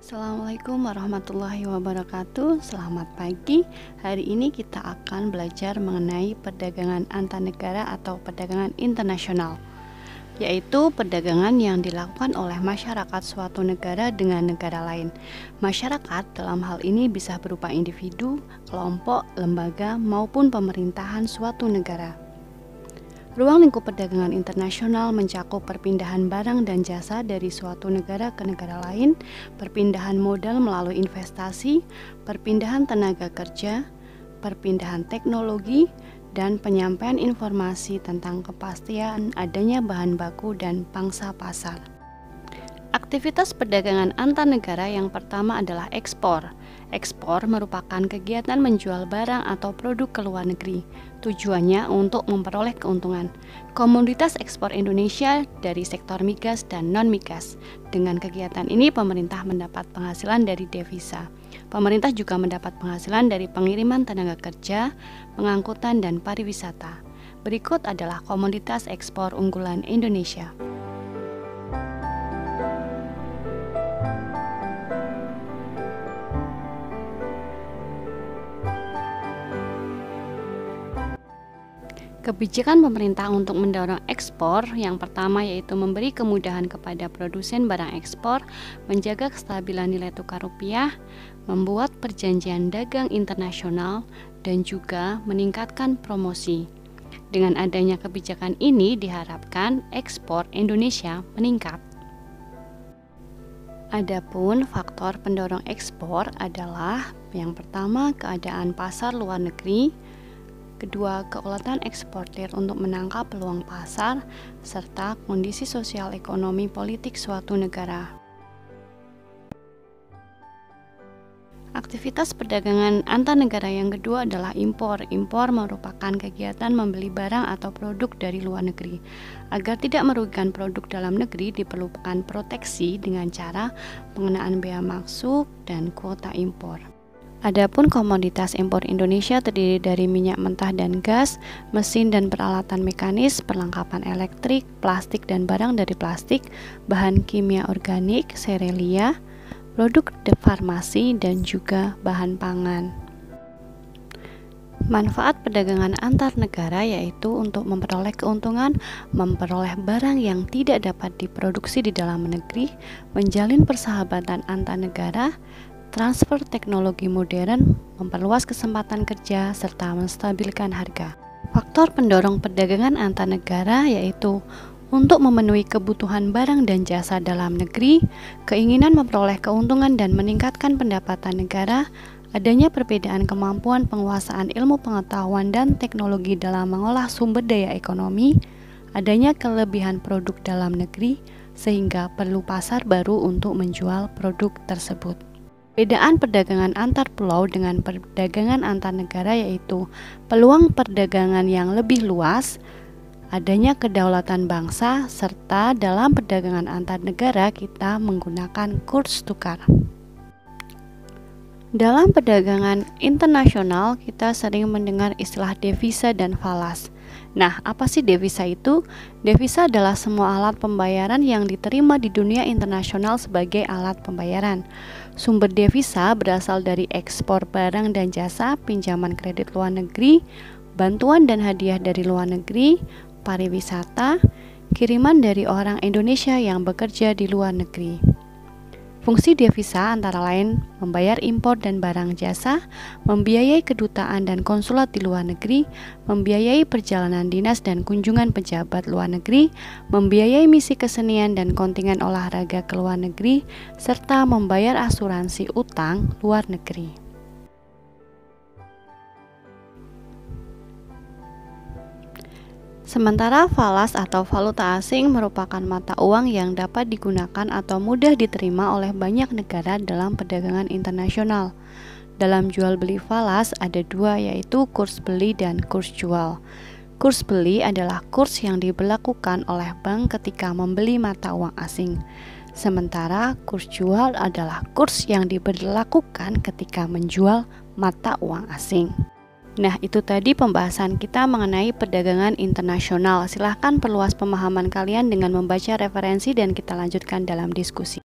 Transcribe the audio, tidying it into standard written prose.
Assalamualaikum warahmatullahi wabarakatuh. Selamat pagi. Hari ini kita akan belajar mengenai perdagangan antar negara atau perdagangan internasional, yaitu perdagangan yang dilakukan oleh masyarakat suatu negara dengan negara lain. Masyarakat dalam hal ini bisa berupa individu, kelompok, lembaga, maupun pemerintahan suatu negara. Ruang lingkup perdagangan internasional mencakup perpindahan barang dan jasa dari suatu negara ke negara lain, perpindahan modal melalui investasi, perpindahan tenaga kerja, perpindahan teknologi, dan penyampaian informasi tentang kepastian adanya bahan baku dan pangsa pasar. Aktivitas perdagangan antar negara yang pertama adalah ekspor. Ekspor merupakan kegiatan menjual barang atau produk ke luar negeri. Tujuannya untuk memperoleh keuntungan. Komoditas ekspor Indonesia dari sektor migas dan non-migas. Dengan kegiatan ini pemerintah mendapat penghasilan dari devisa. Pemerintah juga mendapat penghasilan dari pengiriman tenaga kerja, pengangkutan, dan pariwisata. Berikut adalah komoditas ekspor unggulan Indonesia. Kebijakan pemerintah untuk mendorong ekspor yang pertama yaitu memberi kemudahan kepada produsen barang ekspor, menjaga kestabilan nilai tukar rupiah, membuat perjanjian dagang internasional, dan juga meningkatkan promosi. Dengan adanya kebijakan ini diharapkan ekspor Indonesia meningkat. Adapun faktor pendorong ekspor adalah yang pertama keadaan pasar luar negeri, kedua, keuletan eksportir untuk menangkap peluang pasar, serta kondisi sosial ekonomi politik suatu negara. Aktivitas perdagangan antar negara yang kedua adalah impor. Impor merupakan kegiatan membeli barang atau produk dari luar negeri. Agar tidak merugikan produk dalam negeri, diperlukan proteksi dengan cara pengenaan bea masuk dan kuota impor. Adapun komoditas impor Indonesia terdiri dari minyak mentah dan gas, mesin dan peralatan mekanis, perlengkapan elektrik, plastik dan barang dari plastik, bahan kimia organik, serealia, produk farmasi, dan juga bahan pangan. Manfaat perdagangan antar negara yaitu untuk memperoleh keuntungan, memperoleh barang yang tidak dapat diproduksi di dalam negeri, menjalin persahabatan antar negara, transfer teknologi modern, memperluas kesempatan kerja, serta menstabilkan harga. Faktor pendorong perdagangan antar negara yaitu untuk memenuhi kebutuhan barang dan jasa dalam negeri, keinginan memperoleh keuntungan dan meningkatkan pendapatan negara, adanya perbedaan kemampuan penguasaan ilmu pengetahuan dan teknologi dalam mengolah sumber daya ekonomi, adanya kelebihan produk dalam negeri, sehingga perlu pasar baru untuk menjual produk tersebut. Perbedaan perdagangan antar pulau dengan perdagangan antar negara yaitu peluang perdagangan yang lebih luas, adanya kedaulatan bangsa, serta dalam perdagangan antar negara kita menggunakan kurs tukar. Dalam perdagangan internasional kita sering mendengar istilah devisa dan falas. Nah, apa sih devisa itu? Devisa adalah semua alat pembayaran yang diterima di dunia internasional sebagai alat pembayaran. Sumber devisa berasal dari ekspor barang dan jasa, pinjaman kredit luar negeri, bantuan dan hadiah dari luar negeri, pariwisata, kiriman dari orang Indonesia yang bekerja di luar negeri. Fungsi devisa antara lain membayar impor dan barang jasa, membiayai kedutaan dan konsulat di luar negeri, membiayai perjalanan dinas dan kunjungan pejabat luar negeri, membiayai misi kesenian dan kontingen olahraga ke luar negeri, serta membayar asuransi utang luar negeri. Sementara falas atau valuta asing merupakan mata uang yang dapat digunakan atau mudah diterima oleh banyak negara dalam perdagangan internasional. Dalam jual beli falas ada dua, yaitu kurs beli dan kurs jual. Kurs beli adalah kurs yang diberlakukan oleh bank ketika membeli mata uang asing. Sementara kurs jual adalah kurs yang diberlakukan ketika menjual mata uang asing. Nah, itu tadi pembahasan kita mengenai perdagangan internasional. Silahkan perluas pemahaman kalian dengan membaca referensi dan kita lanjutkan dalam diskusi.